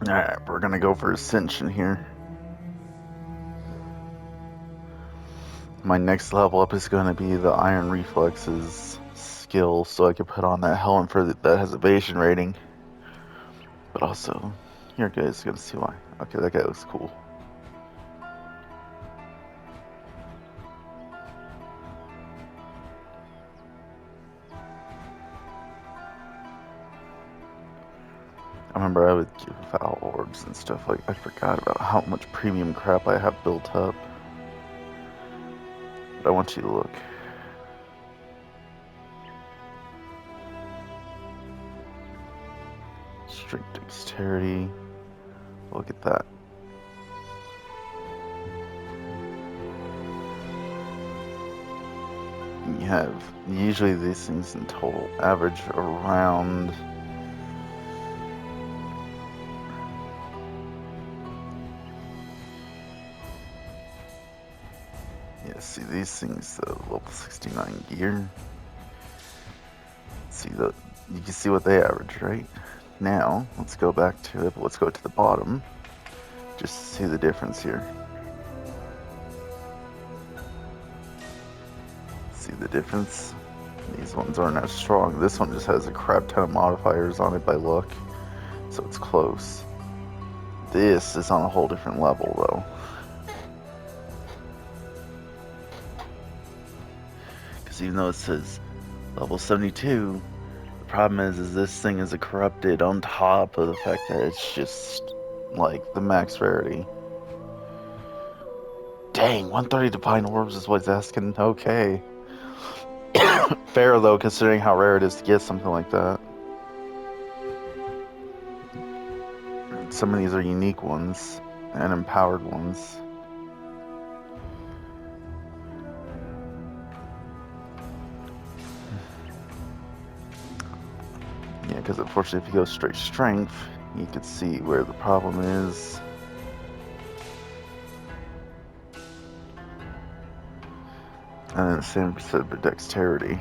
Alright, we're gonna go for ascension here. My next level up is gonna be the iron reflexes skill, so I can put on that helmet that has evasion rating. But also, your guys gonna see why. Okay, that guy looks cool. I remember I would give out orbs and stuff. Like, I forgot about how much premium crap I have built up. But I want you to look. Strict dexterity. Look at that. You have usually these things in total average around see these things level 69 gear. See you can see what they average, right? Now let's go back to it, but let's go to the bottom just to see the difference here. See the difference? These ones aren't as strong. This one just has a crap ton of modifiers on it by luck, so it's close. This is on a whole different level though. Because even though it says level 72, the problem is this thing is a corrupted on top of the fact that it's just like the max rarity. Dang, 130 divine orbs is what he's asking. Okay. Fair though, considering how rare it is to get something like that. Some of these are unique ones and empowered ones. Yeah, because unfortunately if you go straight strength, you can see where the problem is. And then the same percent for dexterity.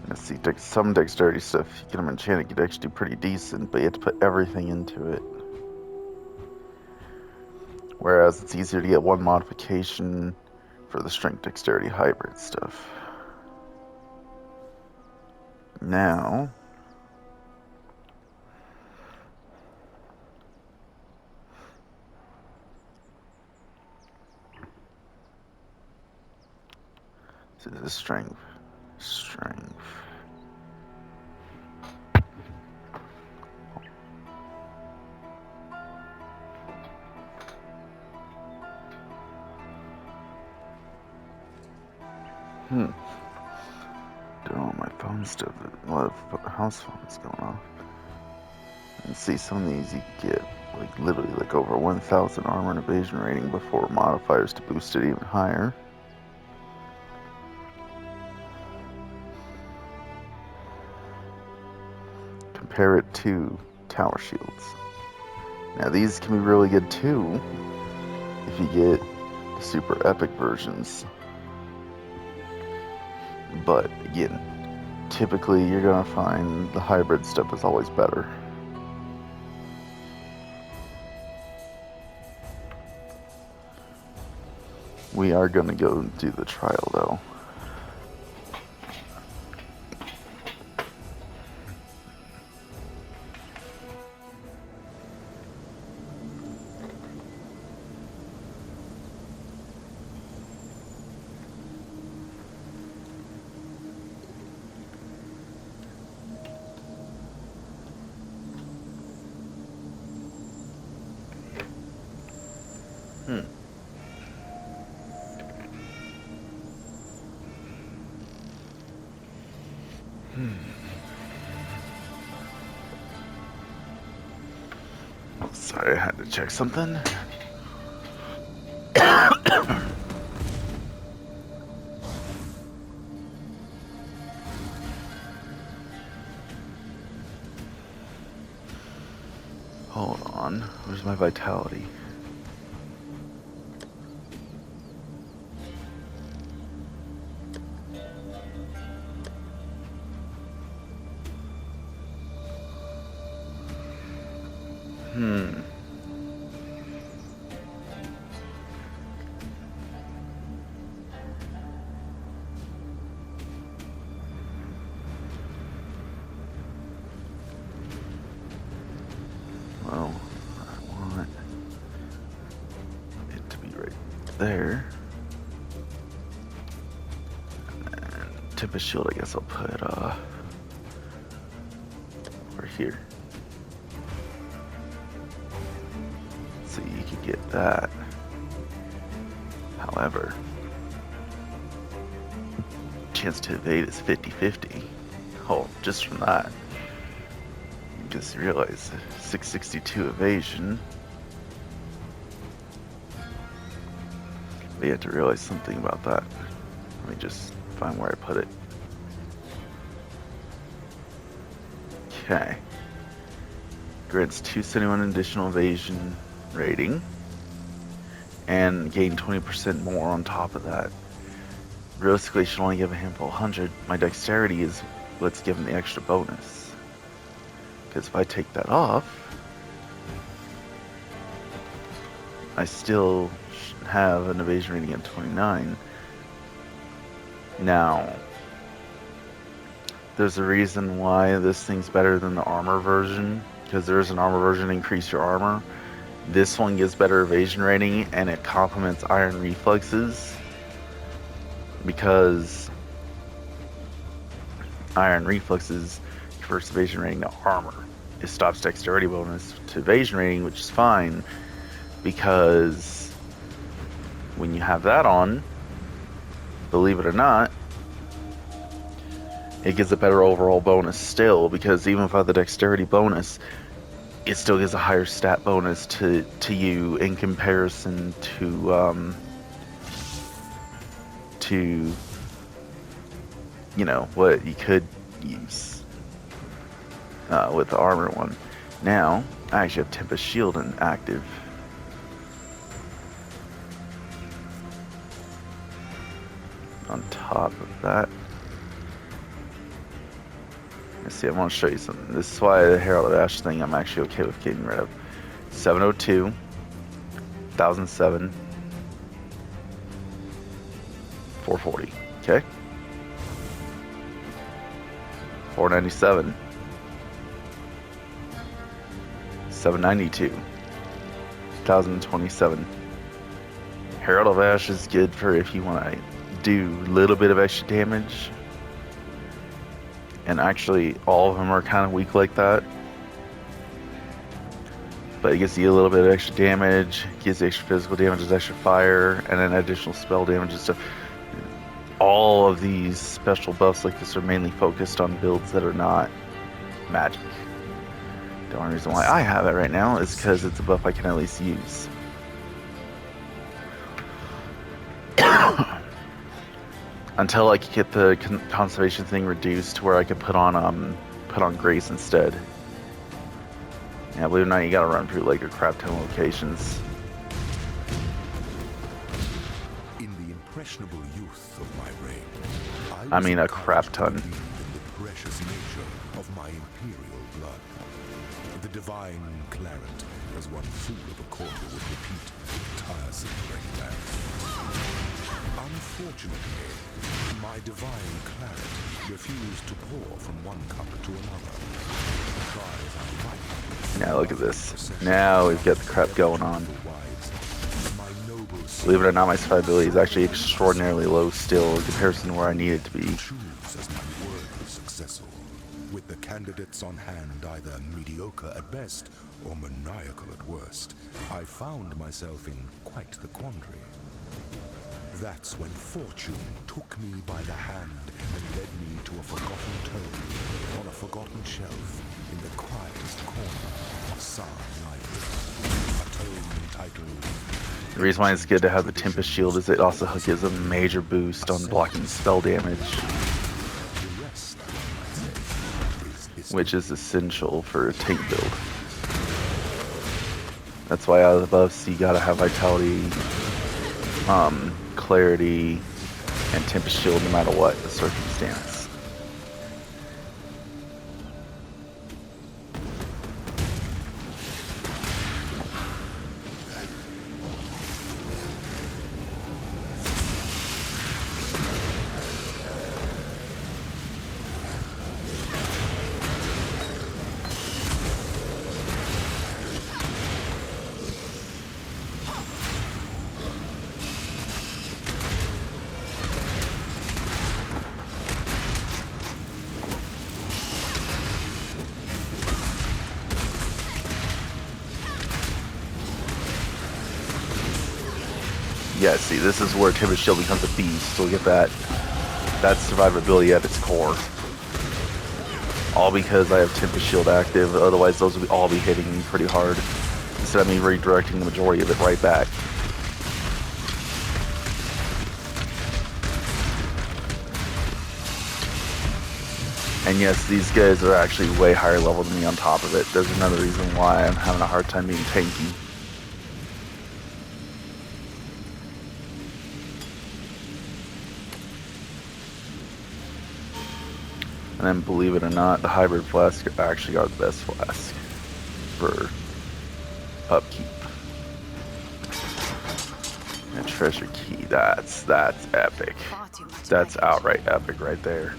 Let's see, some dexterity stuff, you get them enchanted, you can actually do pretty decent, but you have to put everything into it. Whereas it's easier to get one modification for the strength dexterity hybrid stuff. Now, so this is strength. Don't know, my phone stuff, a lot of house phones going off. And see, some of these you can get like literally like over 1,000 armor and evasion rating before modifiers to boost it even higher. Compare it to tower shields. Now these can be really good too if you get the super epic versions. But again, typically you're gonna find the hybrid stuff is always better. We are gonna go do the trial though. Sorry, I had to check something. Hold on, where's my vitality? Well, I want it to be right there. And Tempest Shield, I guess I'll put over here. So you could get that. However, chance to evade is 50-50. Oh, just from that. You just realize 662 evasion. But you have to realize something about that. Let me just find where I put it. Okay. Grants 271 additional evasion rating. And gain 20% more on top of that. Realistically, should only give a handful 100. My dexterity is what's given the extra bonus. Because if I take that off, I still have an evasion rating at 29. Now, there's a reason why this thing's better than the armor version. Because there is an armor version to increase your armor. This one gives better evasion rating, and it complements iron reflexes. Because iron reflexes converts evasion rating to armor. It stops dexterity bonus to evasion rating, which is fine. Because when you have that on, believe it or not, it gives a better overall bonus still, because even without the dexterity bonus, it still gives a higher stat bonus to you in comparison to you know, what you could use with the armor one. Now, I actually have Tempest Shield in active. On top of that, let's see, I want to show you something. This is why the Herald of Ash thing I'm actually okay with getting rid of. 702, 1007, 440, okay? 497, 792, 1027. Herald of Ash is good for if you want to do a little bit of extra damage. And actually, all of them are kind of weak like that. But it gives you a little bit of extra damage, gives you extra physical damage, extra fire, and then additional spell damage and stuff. All of these special buffs like this are mainly focused on builds that are not magic. The only reason why I have it right now is because it's a buff I can at least use. Until I can get the conservation thing reduced to where I can put on Grace instead. Yeah, believe it or not, you gotta run through like a crap ton of locations. In the impressionable youth of my reign, I mean a crap ton. in the precious nature of my imperial blood. The divine claret, as one fool of a courtier would repeat, tiresome breakdown. Unfortunately, my divine claret refused to pour from one cup to another. Now look at this. Now we've got the crap going on. Believe it or not, my survivability is actually extraordinarily low still in comparison to where I need it to be. As my worthy successor, with the candidates on hand either mediocre at best or maniacal at worst, I found myself in quite the quandary. That's when fortune took me by the hand and led me to a forgotten tome on a forgotten shelf in the quietest corner of Sarn Library. A tome entitled... The reason why it's good to have the Tempest Shield is it also gives a major boost on blocking spell damage, which is essential for a tank build. That's why out of the buffs you gotta have Vitality, Clarity, and Tempest Shield no matter what the circumstance. Yeah, see, this is where Tempest Shield becomes a beast. So we get that survivability at its core. All because I have Tempest Shield active. Otherwise, those would all be hitting me pretty hard. Instead of me redirecting the majority of it right back. And yes, these guys are actually way higher level than me on top of it. There's another reason why I'm having a hard time being tanky. And then, believe it or not, the hybrid flask actually are the best flask for upkeep. And treasure key, that's epic. That's outright epic right there.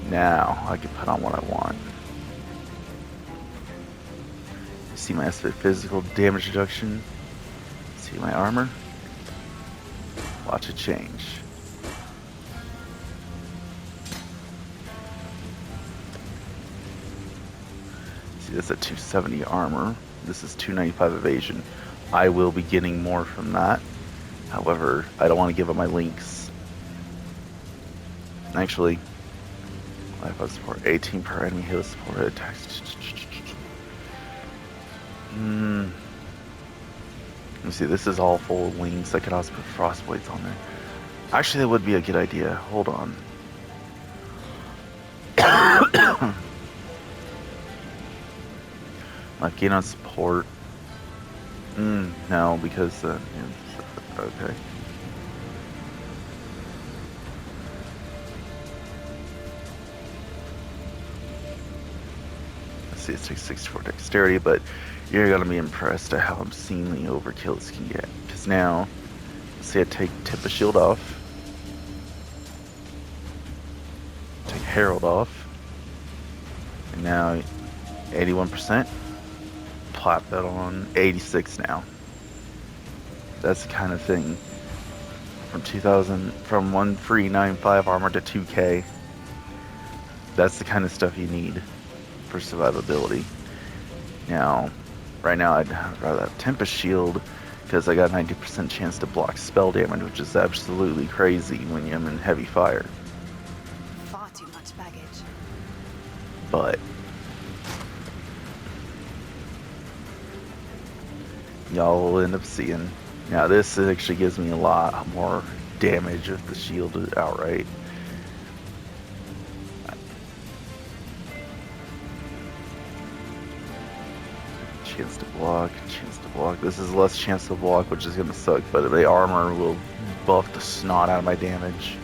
Now I can put on what I want. See my physical damage reduction. See my armor. Watch it change. See, that's a 270 armor. This is 295 evasion. I will be getting more from that. However, I don't want to give up my links. Actually, life of support, 18 per enemy heal support attacks. Let me see, this is all full of wings. I could also put frost blades on there. Actually, that would be a good idea. Hold on. Life gain on support. No, because yeah, okay. Let's see, it takes 64 dexterity, but you're gonna be impressed at how obscenely overkill this can get. Because now, let's say I take Tempest Shield off, take Herald off, and now 81%. Plop that on 86 now. That's the kind of thing. From 1395 armor to 2k. That's the kind of stuff you need for survivability. Now, right now I'd rather have Tempest Shield because I got a 90% chance to block spell damage, which is absolutely crazy when I'm in heavy fire. Far too much baggage. But y'all will end up seeing. Now this actually gives me a lot more damage if the shield is outright. Chance to block, chance to block. This is less chance to block, which is gonna suck, but the armor will buff the snot out of my damage.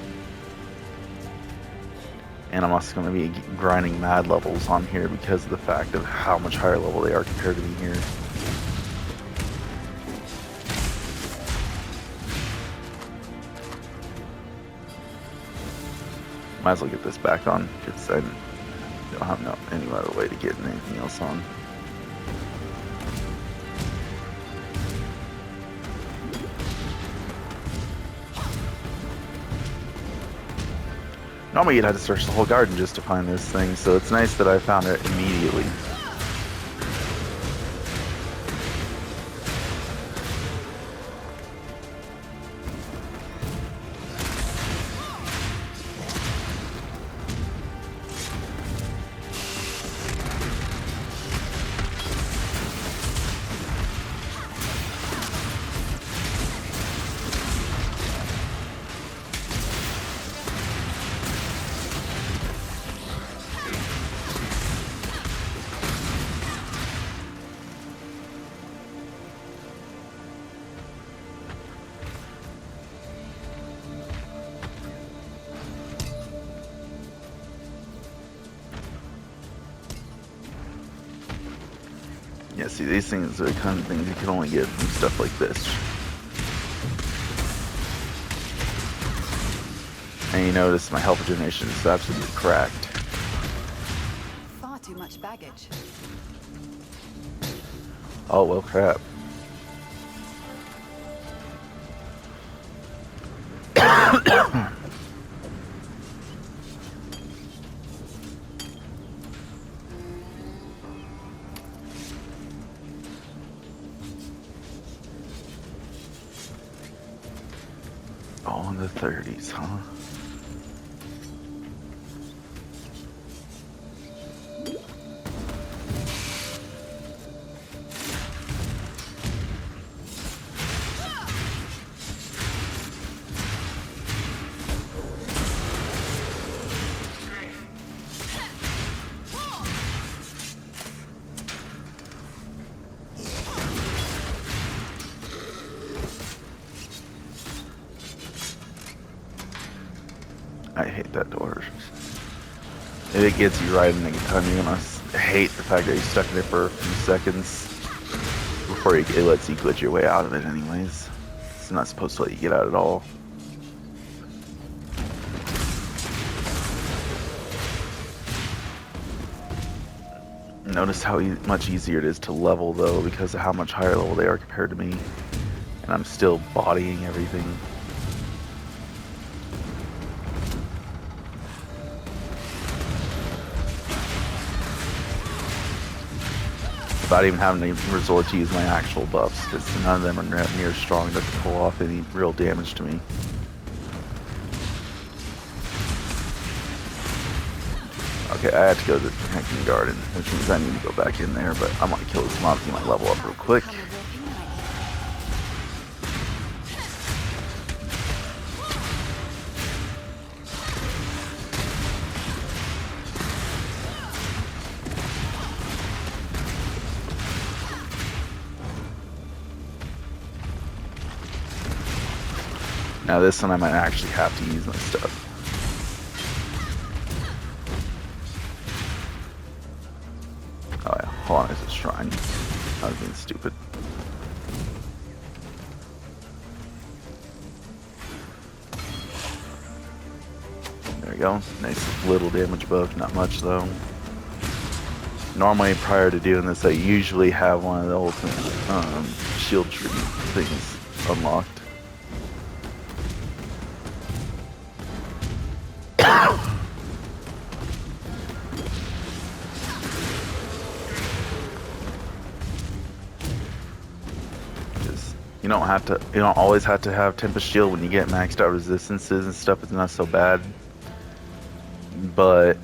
And I'm also gonna be grinding mad levels on here because of the fact of how much higher level they are compared to me here. Might as well get this back on because I don't have any other way to get anything else on. Normally you'd have to search the whole garden just to find this thing, so it's nice that I found it immediately. Yeah, see, these things are the kind of things you can only get from stuff like this. And you notice my health regeneration is absolutely cracked. Far too much baggage. Oh, well, crap. All in the 30s, huh? I hate that door. If it gets you right in the time, you're gonna hate the fact that you're stuck in there for a few seconds before it lets you glitch your way out of it anyways. It's not supposed to let you get out at all. Notice how much easier it is to level though because of how much higher level they are compared to me. And I'm still bodying everything. Without even having to resort to use my actual buffs, because none of them are near strong enough to pull off any real damage to me. Okay, I have to go to the protecting garden, which means I need to go back in there, but I'm gonna kill this mob to get my level up real quick. Now this one I might actually have to use my stuff. Oh yeah, hold on, there's a shrine. I was being stupid. There we go. Nice little damage buff, not much though. Normally prior to doing this I usually have one of the ultimate shield tree things unlocked. You don't always have to have Tempest Shield when you get maxed out resistances and stuff. It's not so bad, but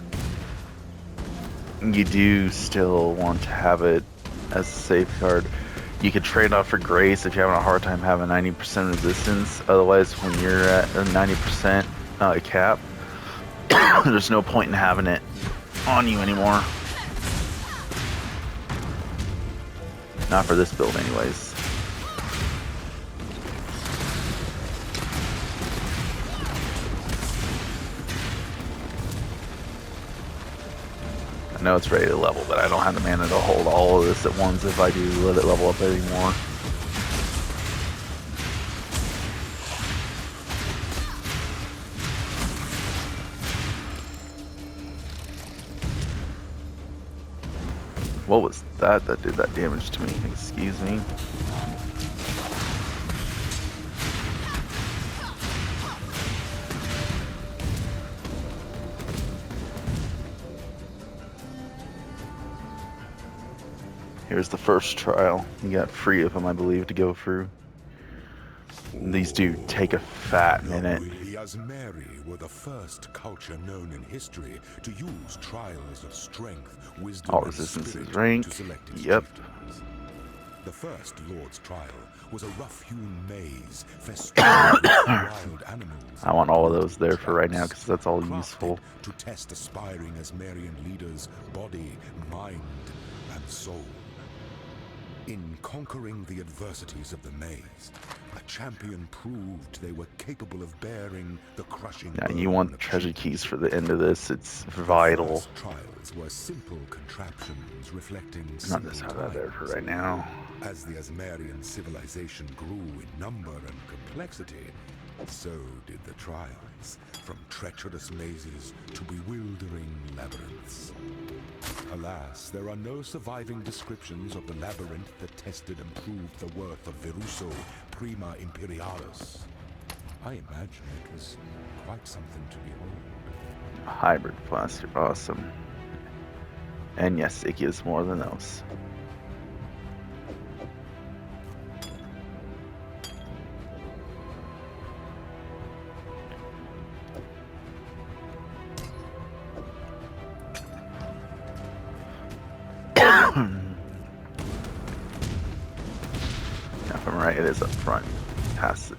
you do still want to have it as a safeguard. You could trade off for Grace if you're having a hard time having 90% resistance. Otherwise, when you're at a 90% cap, there's no point in having it on you anymore. Not for this build anyways. I know it's ready to level, but I don't have the mana to hold all of this at once if I do let it level up anymore. What was that did that damage to me? Excuse me. Here's the first trial. You got 3 of them, I believe, to go through. And these do take a fat minute. The Asmeri were the first culture known in history to use trials of strength, wisdom, All and resistance spirit is ranked. to select its Yep. chieftains. The first Lord's trial was a rough-hewn maze festooned with wild animals. I want all of those there for right now because that's all useful. To test aspiring Asmerian leaders' body, mind, and soul. In conquering the adversities of the maze, a champion proved they were capable of bearing the crushing. Yeah, you want treasure keys for the end of this. It's vital. First trials were simple contraptions reflecting I'll just have that there for right now. As the Asmerian civilization grew in number and complexity, So did the trials, from treacherous mazes to bewildering labyrinths. Alas, there are no surviving descriptions of the labyrinth that tested and proved the worth of Viruso Prima Imperialis. I imagine it was quite something to behold. Hybrid blaster, awesome. And yes, it gives more than those. If I'm right, it is up front. Past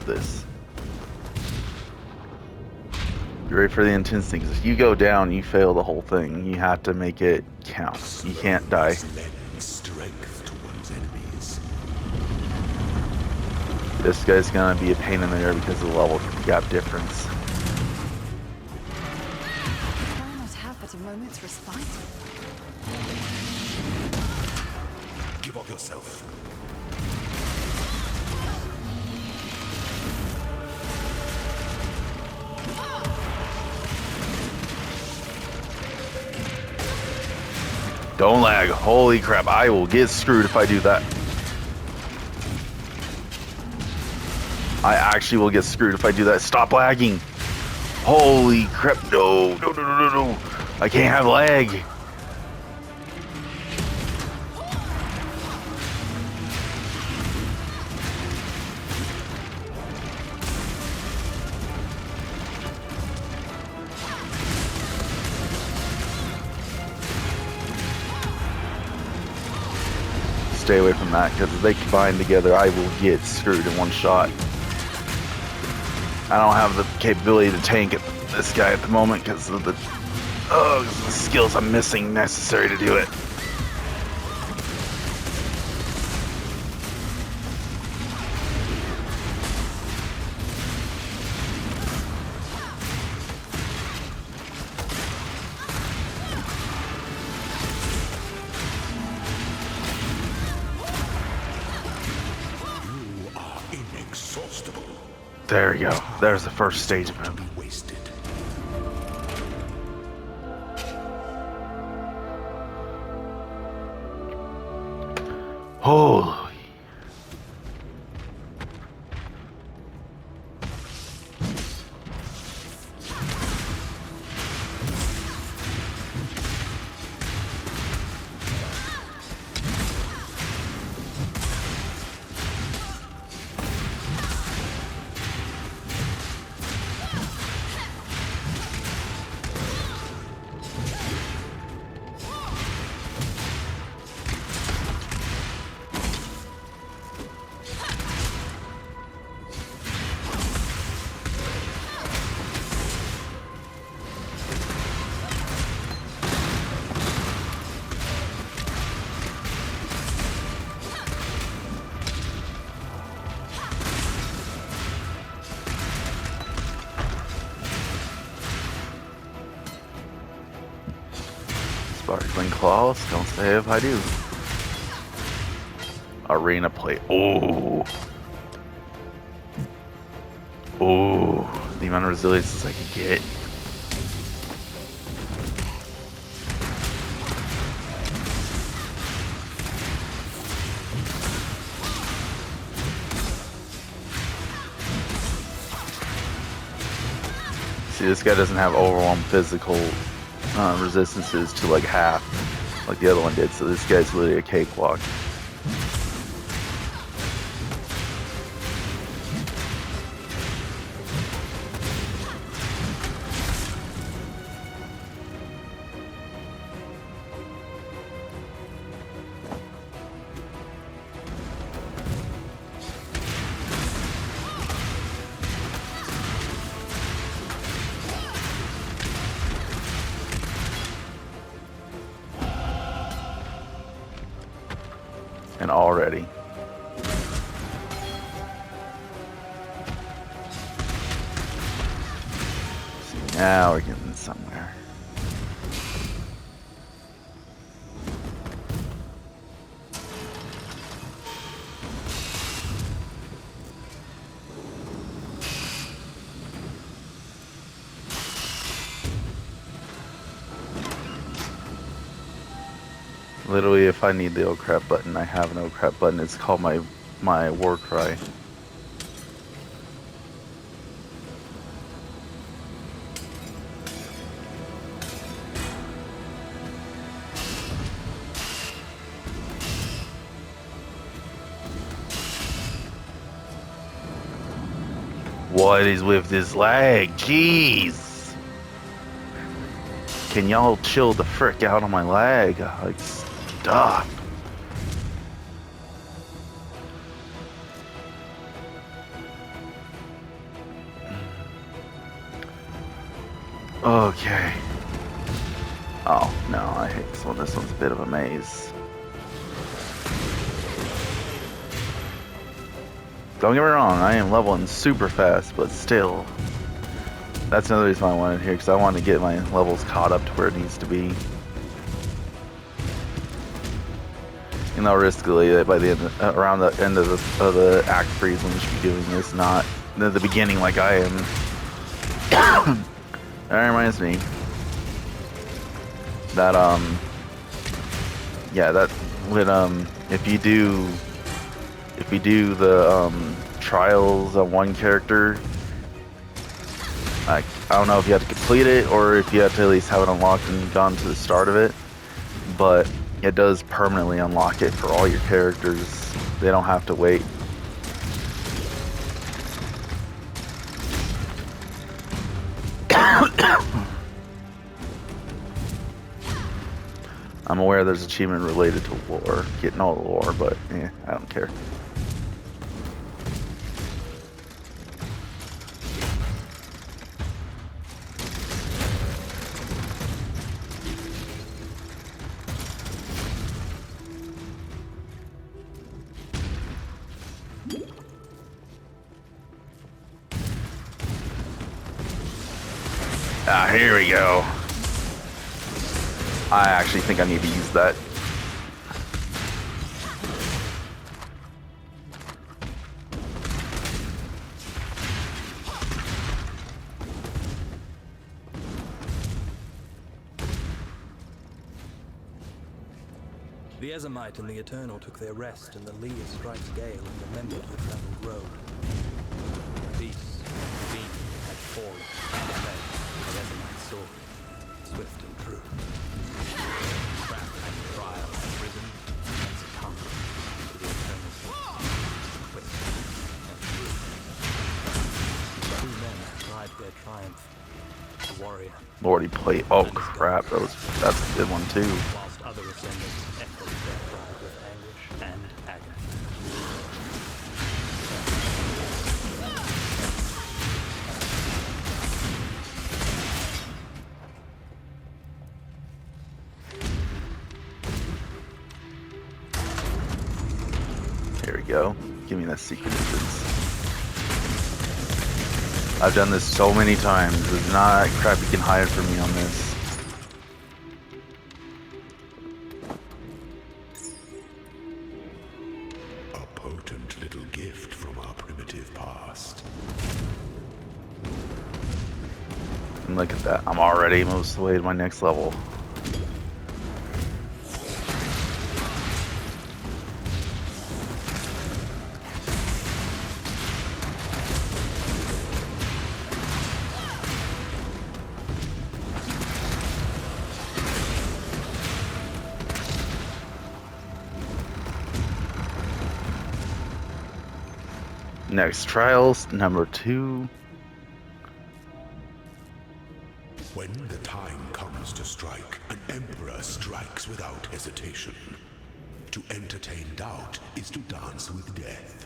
this. You ready for the intense things? If you go down, you fail the whole thing. You have to make it count. You can't die. Strength to one's enemies. This guy's gonna be a pain in the rear because of the level gap difference. Why not have but a moment's respite? Give up yourself. Don't lag. Holy crap, I will get screwed if I do that. I actually will get screwed if I do that. Stop lagging. Holy crap, no. I can't have lag. Stay away from that, because if they combine together, I will get screwed in one shot. I don't have the capability to tank this guy at the moment because of the skills I'm missing necessary to do it. You are inexhaustible. There we go. There's the first stage of him. Be wasted. Holy. Sparkling claws, don't say if I do. Arena plate. Oh. Oh. The amount of resilience I can get. See, this guy doesn't have overwhelmed physical resistances to like half, like the other one did. So this guy's literally a cakewalk. And already. See, now we're getting somewhere. Literally, if I need the oh crap button, I have an oh crap button. It's called my war cry. What is with this lag? Jeez! Can y'all chill the frick out on my lag? Like, stop. Okay. Oh, no, I hate this one. This one's a bit of a maze. Don't get me wrong, I am leveling super fast, but still. That's another reason why I wanted here, because I want to get my levels caught up to where it needs to be. You know, riskily, by the end, around the end of the act freeze, when you should be doing this, not at the beginning like I am. That reminds me that yeah, that when if you do the trials on one character, I don't know if you have to complete it or if you have to at least have it unlocked and gone to the start of it, but it does permanently unlock it for all your characters. They don't have to wait. I'm aware there's achievement related to lore, getting all the lore, but yeah, I don't care. Ah, here we go. I actually think I need to use that. The Ezamite and the Eternal took their rest, and the Lear strikes gale and remembered the travelled road. Peace, beam had fallen, and led the Ezamite sword, swift and true. Craft and trial had risen, and succumbed to the Eternal sword, quick and true. Two men arrived their triumph, the warrior. Lordy plate. Oh crap, that's a good one too. Whilst other ascendants echoed their cry with anguish and agony. Here we go. Give me that secret entrance. I've done this so many times. There's not crap you can hide from me on this. A potent little gift from our primitive past. And look at that. I'm already most of the way to my next level. Next trials, number 2. When the time comes to strike, an emperor strikes without hesitation. To entertain doubt is to dance with death.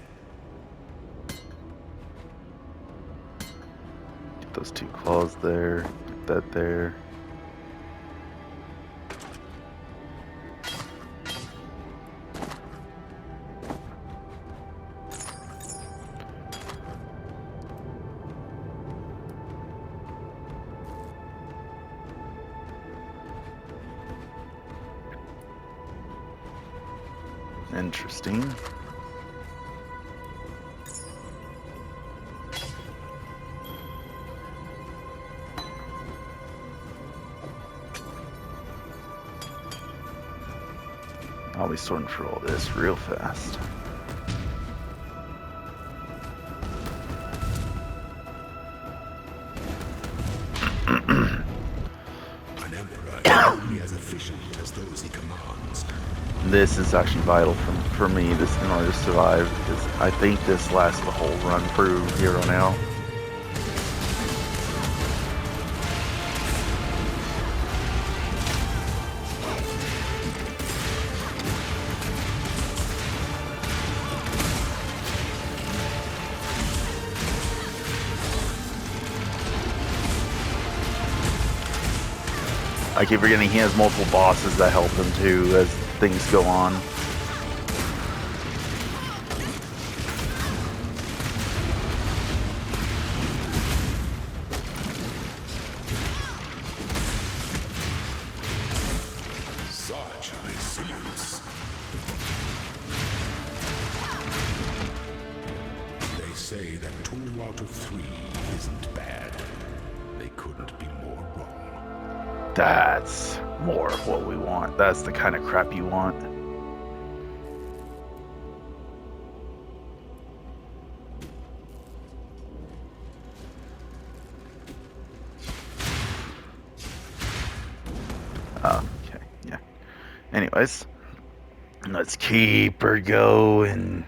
Get those 2 claws there. Get that there. Interesting. I'll be sorting through all this real fast. An emperor is only as efficient as those he commands. This is actually vital for me this in order to survive, because I think this lasts the whole run through here on out. I keep forgetting he has multiple bosses that help him too as things go on. Such resilience. They say that 2 out of 3 isn't bad. They couldn't be more wrong. That's more of what we want. That's the kind of crap you want. Okay, yeah. Anyways, let's keep her going.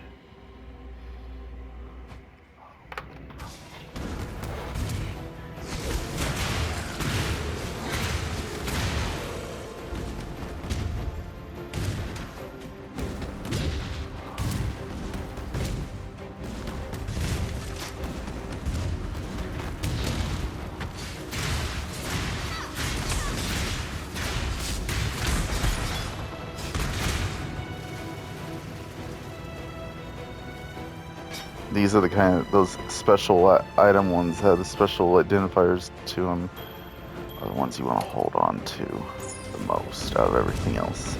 These are the kind of, those special item ones have the special identifiers to them, are the ones you want to hold on to the most out of everything else.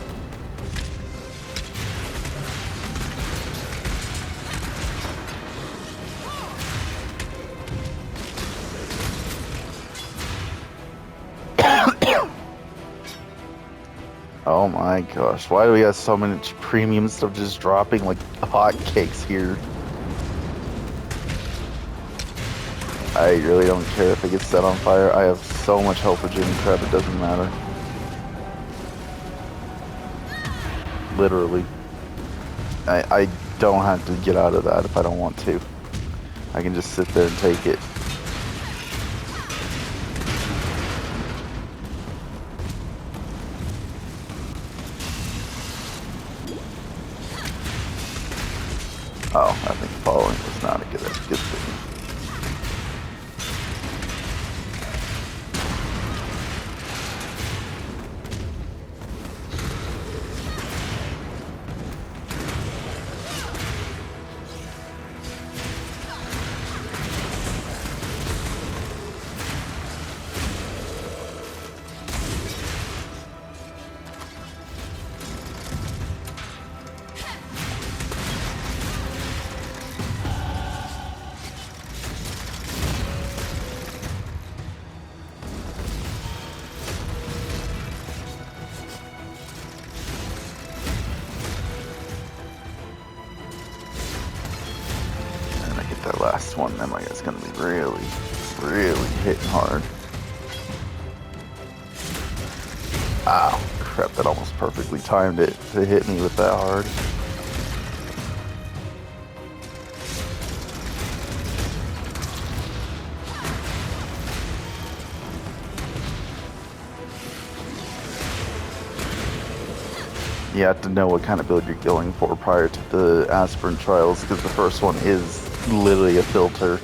Oh my gosh, why do we have so much premium stuff just dropping like hotcakes here? I really don't care if it gets set on fire. I have so much health with Jimmy Crab, it doesn't matter. Literally. I don't have to get out of that if I don't want to. I can just sit there and take it. Oh, I think following was not a good thing. That last one, then like it's gonna be really, really hitting hard. Ow, crap, that almost perfectly timed it to hit me with that hard. You have to know what kind of build you're going for prior to the aspirin trials, because the first one is literally a filter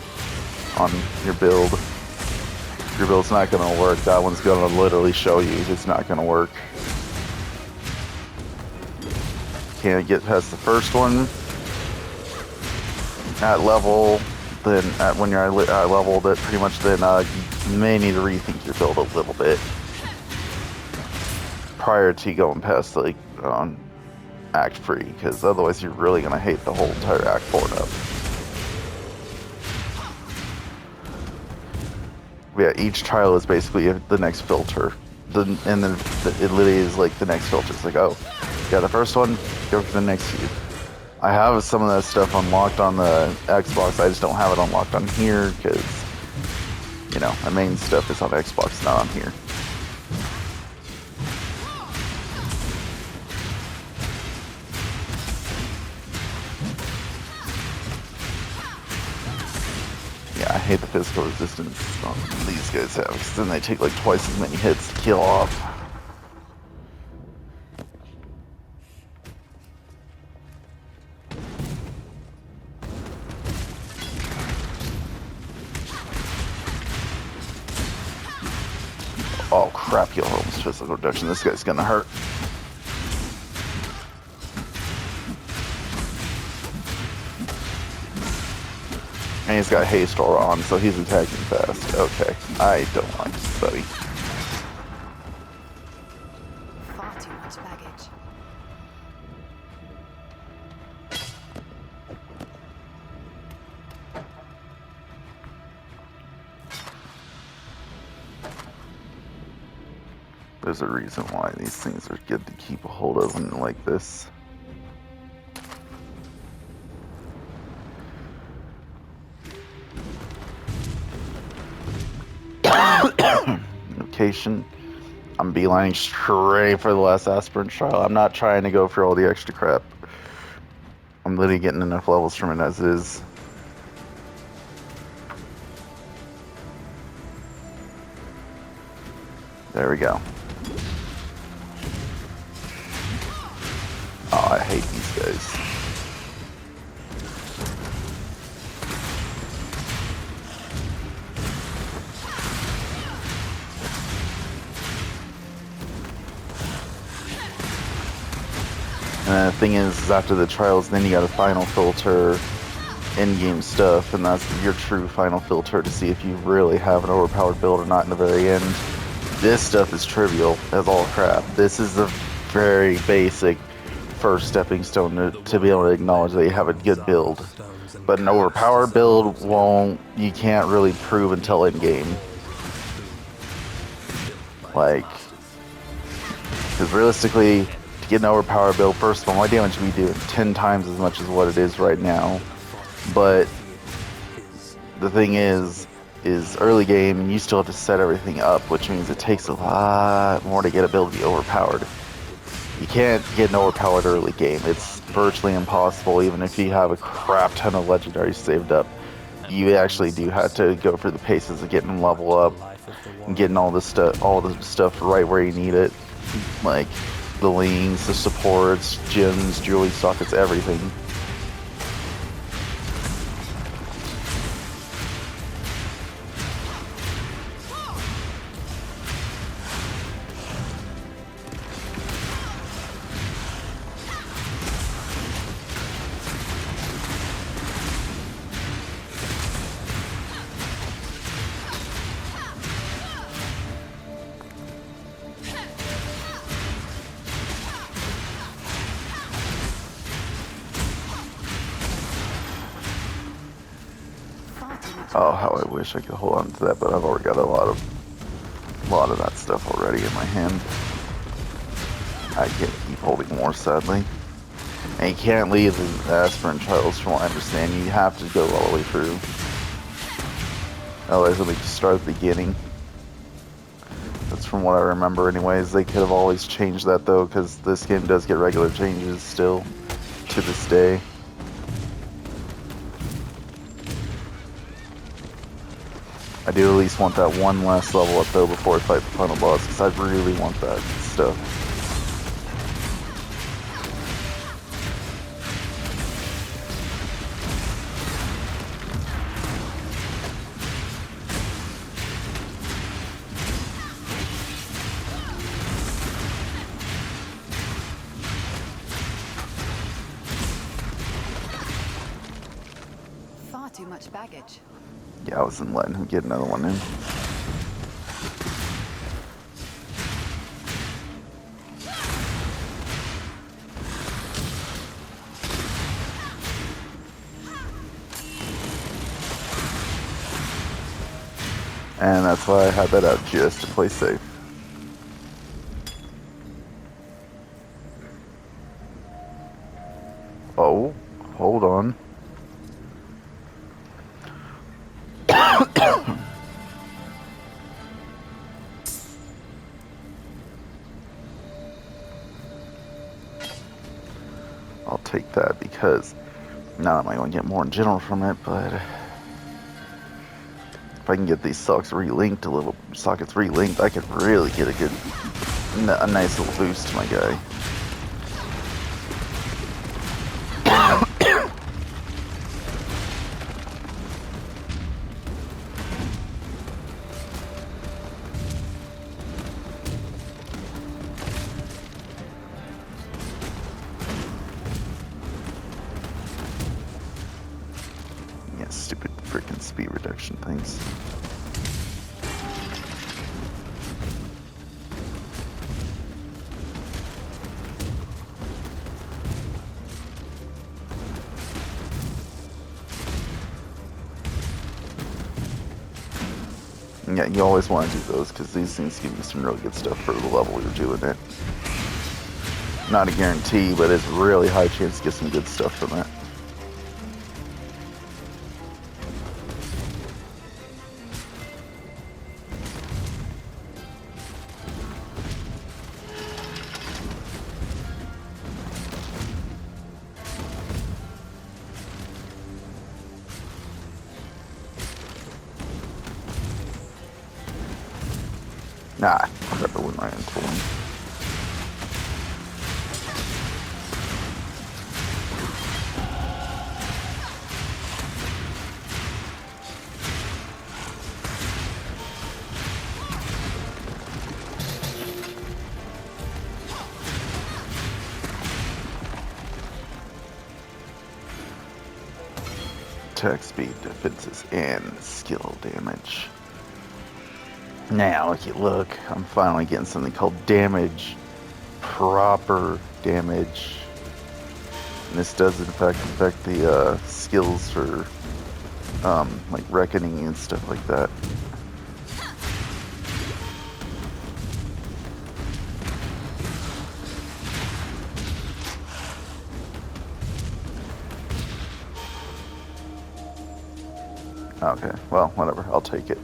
on your build. If your build's not going to work, that one's going to literally show you it's not going to work. Can't get past the first one at level, then when you're at level, that pretty much then you may need to rethink your build a little bit prior to going past like on Act 3, because otherwise you're really going to hate the whole entire Act 4 up. Yeah, each trial is basically the next filter, and then it literally is like the next filter. It's like, oh, Yeah, the first one, go for the next few. I have some of that stuff unlocked on the Xbox. I just don't have it unlocked on here because, you know, my main stuff is on Xbox, not on here. Yeah, I hate the physical resistance these guys have because then they take like twice as many hits to kill off. Oh crap, heal almost physical reduction. This guy's gonna hurt. And he's got haste aura on, so he's attacking fast. Okay, I don't like this, buddy. Far too much baggage. There's a reason why these things are good to keep a hold of and like this. Location. I'm beelining straight for the last aspirant trial. I'm not trying to go for all the extra crap. I'm literally getting enough levels from it as is. There we go. Oh, I hate these guys. And the thing is, after the trials, then you got a final filter, in-game stuff, and that's your true final filter to see if you really have an overpowered build or not in the very end. This stuff is trivial as all crap. This is the very basic first stepping stone to be able to acknowledge that you have a good build. But an overpowered build you can't really prove until in-game. Like, because realistically, to get an overpowered build, first of all, my damage would be doing 10 times as much as what it is right now. But the thing is early game, and you still have to set everything up, which means it takes a lot more to get a build to be overpowered. You can't get an overpowered early game. It's virtually impossible, even if you have a crap ton of legendaries saved up. You actually do have to go through the paces of getting level up and getting all the stuff right where you need it, like the links, the supports, gems, jewelry sockets, everything. Oh, how I wish I could hold on to that, but I've already got a lot of that stuff already in my hand. I can't keep holding more, sadly. And you can't leave the aspirant trials, from what I understand. You have to go all the way through. Otherwise, it'll just start at the beginning. That's from what I remember anyways. They could have always changed that, though, because this game does get regular changes still, to this day. I do at least want that one last level up though before I fight the final boss, because I really want that stuff. Far too much baggage. Yeah, I wasn't letting him get another one in. And that's why I had that out, just to play safe. I'll take that because not only am I going to get more in general from it, but if I can get these sockets relinked, I could really get a nice little boost to my guy. Yeah, stupid freaking speed reduction things. Yeah, you always want to do those because these things give you some really good stuff for the level you're doing it. Not a guarantee, but it's a really high chance to get some good stuff from it. Nah, crap, I wouldn't mind pulling. Attack speed, defenses, and skill damage. Now, if you look, I'm finally getting something called damage. Proper damage. And this does, in fact, affect the skills for, like, reckoning and stuff like that. Okay, well, whatever. I'll take it.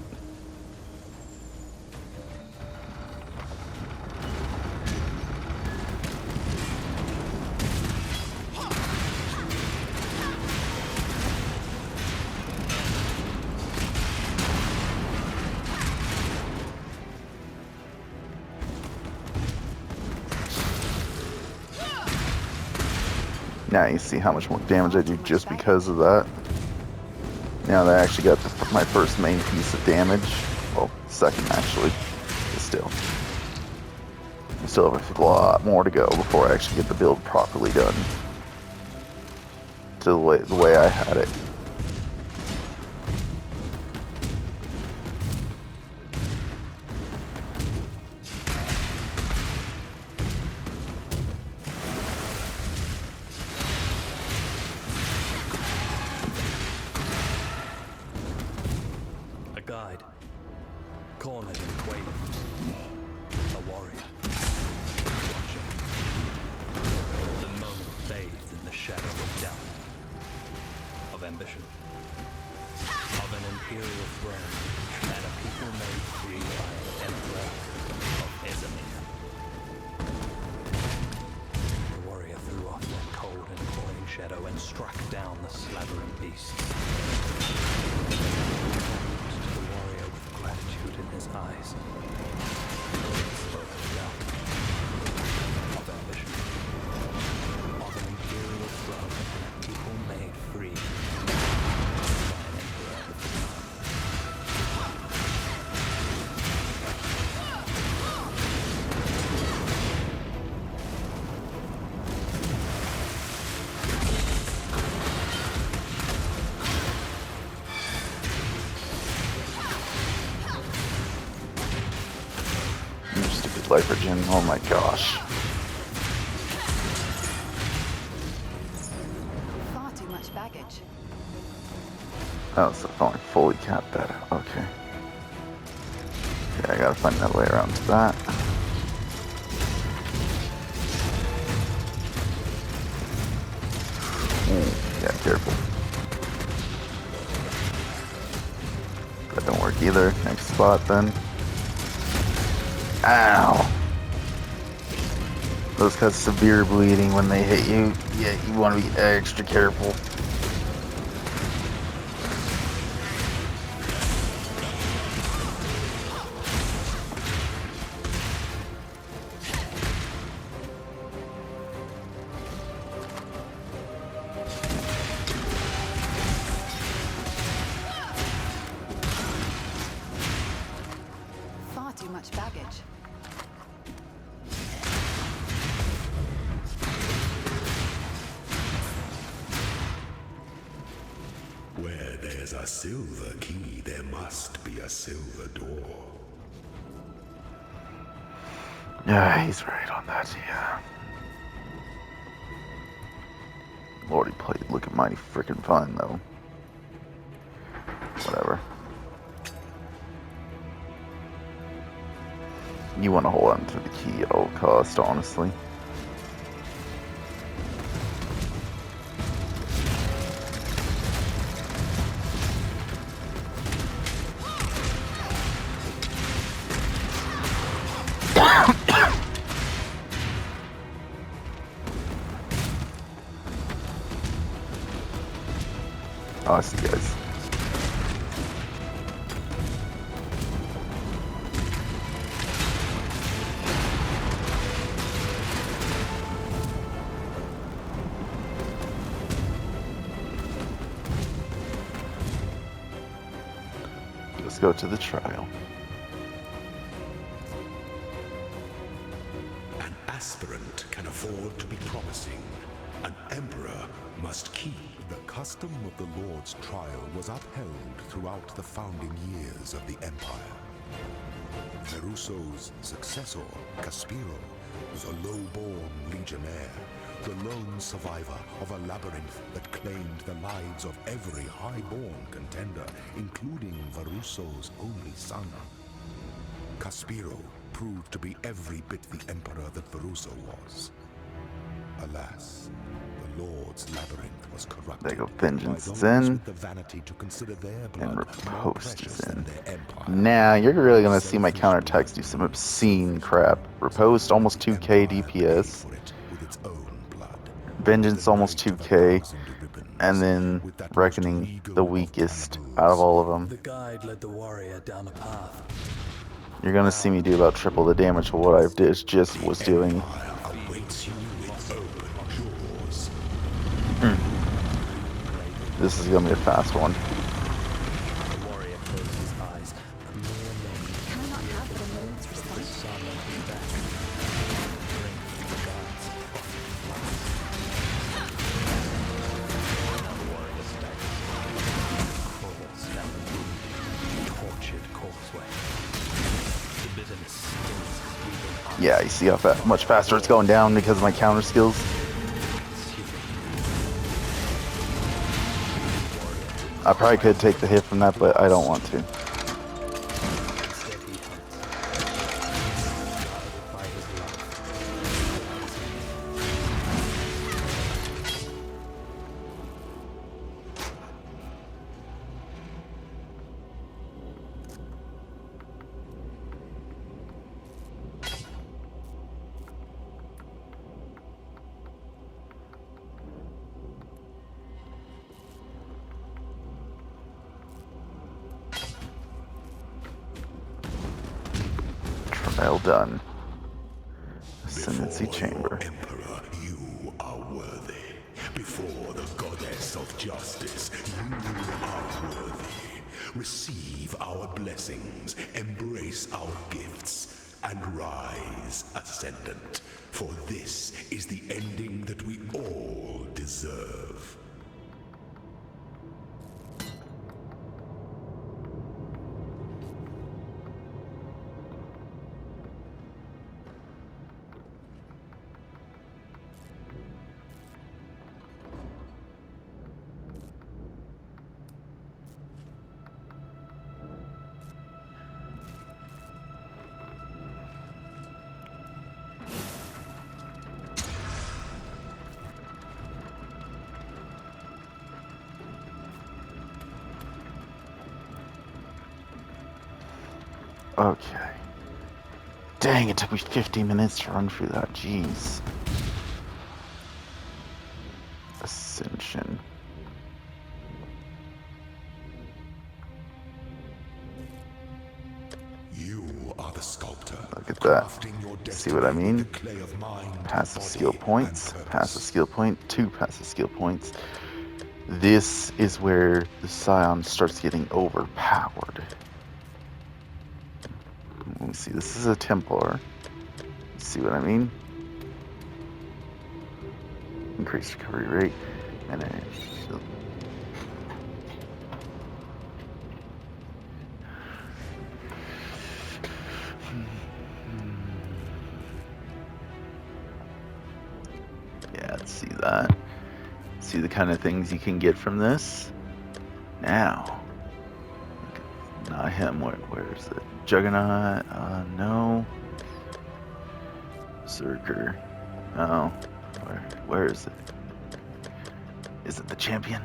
Now you see how much more damage I do just because of that. Now that I actually got my first main piece of damage. Well, second actually. But still. I still have a lot more to go before I actually get the build properly done. To the way I had it. Guide, cornered and quailing, a warrior, watching, the moment bathed in the shadow of doubt, of ambition, of an imperial throne, and a people made free by an emperor of Exile. The warrior threw off that cold and cloying shadow and struck down the slavering beast. Gratitude in his eyes. Spoke of doubt, of ambition, of an imperial throne and a people made free by an emperor of the time. Glycogen, oh my gosh. Far too much baggage. Oh, so if I only fully capped that out. Okay. Yeah, I gotta find that way around to that. Ooh, yeah, careful. Got either. Next spot then. Ow! Those cause severe bleeding when they hit you. Yeah, you want to be extra careful. Far too much baggage. Where there's a silver key, there must be a silver door. Yeah, he's right on that, yeah. Lord, he played looking mighty freaking fine, though. Whatever. You want to hold on to the key at all cost, honestly. Oh, I see, guys. Let's go to the trial. An aspirant can afford to be promising. An emperor must keep. The custom of the Lord's trial was upheld throughout the founding years of the Empire. Verusso's successor, Caspiro, was a low-born legionnaire, the lone survivor of a labyrinth that claimed the lives of every high-born contender, including Verusso's only son. Caspiro proved to be every bit the emperor that Verusso was. Alas, the Lord's labyrinth was corrupted There you go, by vengeance is those in, with the vanity to consider their and blood more riposte precious is than in. their empire. Now you're really gonna see my Selfish counterattacks blood do some breeds obscene selfish crap. blood. Riposte almost The 2k empire paid DPS, for it with its own blood. vengeance The almost night of 2k, 1,000 ribbons, and then with that most reckoning regal the of weakest out of cannibals. all of them. The guide led the warrior down a path. You're gonna see me do about triple the damage of what I just was doing. Empire awaits you with open jaws. This is gonna be a fast one. The warrior closed his eyes. A mere moment. Can I not have but a moment's The respite? sun on his back. Drink from the guide's Now the warrior staggers. Crawls down the rude, tortured causeway. The bitterness stings his bleeding heart. Yeah, you see how much faster it's going down because of my counter skills. I probably could take the hit from that, but I don't want to. Instead he hunts, guided by his love. Trial done. Ascendancy chamber. Emperor, you are worthy. Before the goddess of justice, you are worthy. Receive our blessings, embrace our gifts, and rise, Ascendant. For this is the ending that we all deserve. Okay. Dang, it took me 50 minutes to run through that. Jeez. Ascension. You are the sculptor, Look at that. crafting your See what I destiny with mean? the clay of mind, Passive skill body, points. and Passive purpose. skill point. 2 passive skill points. This is where the Scion starts getting overpowered. Let me see. This is a Templar. See what I mean? Increased recovery rate. And a shield. Yeah, let's see that. See the kind of things you can get from this. Now, not him. Where is it? Juggernaut? No. Berserker. No. Where is it? Is it the champion?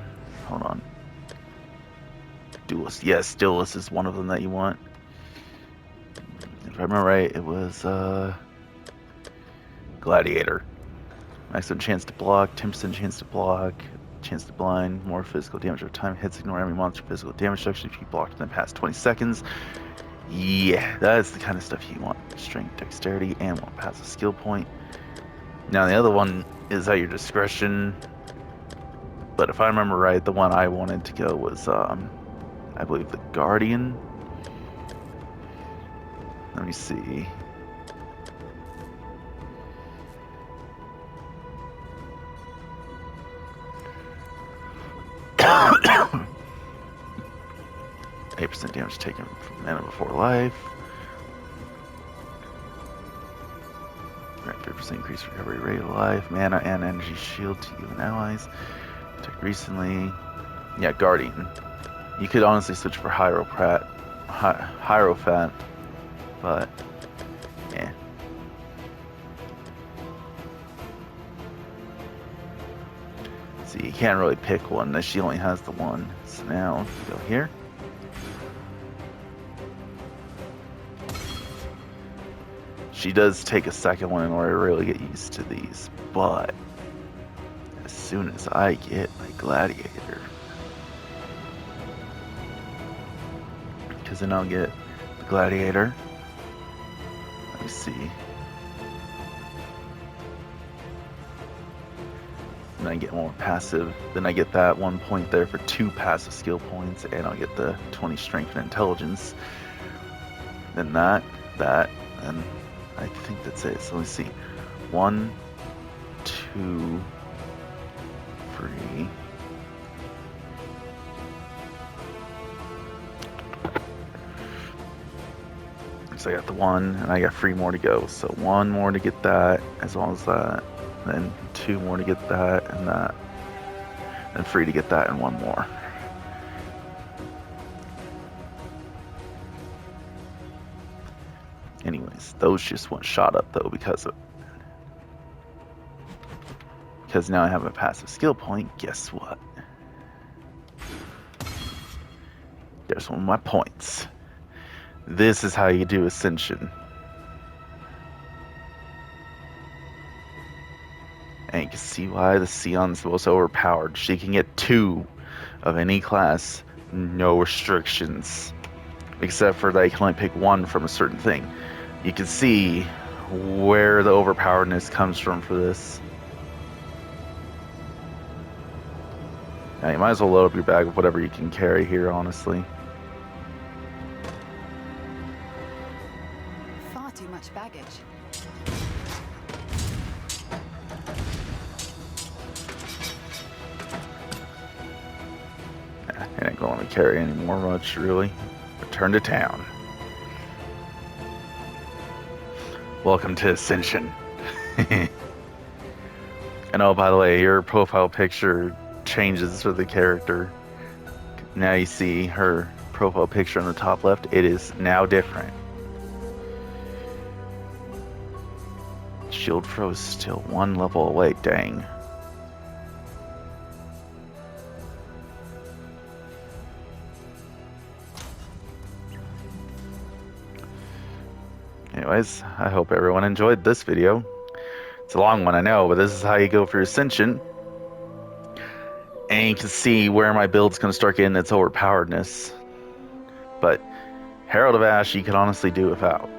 Hold on. Duelist. Yes, Duelist is one of them that you want. If I remember right, it was Gladiator. Maximum chance to block, 10% chance to block, chance to blind, more physical damage over time, hits ignore enemy monster physical damage reduction if you blocked in the past 20 seconds. Yeah, that's the kind of stuff you want. Strength, dexterity, and one passive skill point. Now the other one is at your discretion, but if I remember right, the one I wanted to go was, I believe the Guardian. Let me see. 8% damage taken from mana before life. 50% increased recovery rate of life, mana and energy shield to you and allies. Attacked recently. Yeah, Guardian. You could honestly switch for Hierophant, but yeah. See, you can't really pick one, that she only has the one. So now, if we go here. She does take a second one in order to really get used to these, but as soon as I get my Gladiator, because then I'll get the Gladiator. Let me see. And I get more passive. Then I get that 1 point there for 2 passive skill points, and I'll get the 20 strength and intelligence. Then that, and I think that's it. So let's see. 1, 2, 3. So I got the 1, and I got 3 more to go. So 1 more to get that, as well as that. Then 2 more to get that, and that. And 3 to get that, and 1 more. Anyways, those just went shot up though because now I have a passive skill point. Guess what? There's one of my points. This is how you do Ascension. And you can see why the Sion's most overpowered. She can get 2 of any class, no restrictions. Except for that you can only pick 1 from a certain thing. You can see where the overpoweredness comes from for this. Now you might as well load up your bag with whatever you can carry here, honestly. Far too much baggage. It ain't going to carry anymore much, really. Return to town. Welcome to Ascension. And oh, by the way, your profile picture changes for the character. Now you see her profile picture on the top left. It is now different. Shield Pro is still 1 level away. Dang. Anyways, I hope everyone enjoyed this video. It's a long one, I know, but this is how you go for Ascension. And you can see where my build's going to start getting its overpoweredness. But Herald of Ash, you can honestly do without.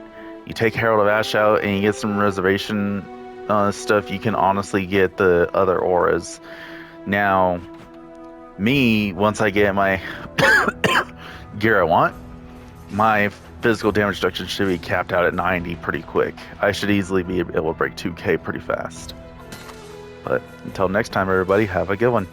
You take Herald of Ash out and you get some reservation stuff, you can honestly get the other auras. Now, me, once I get my gear I want, my physical damage reduction should be capped out at 90 pretty quick. I should easily be able to break 2k pretty fast. But until next time, everybody, have a good one.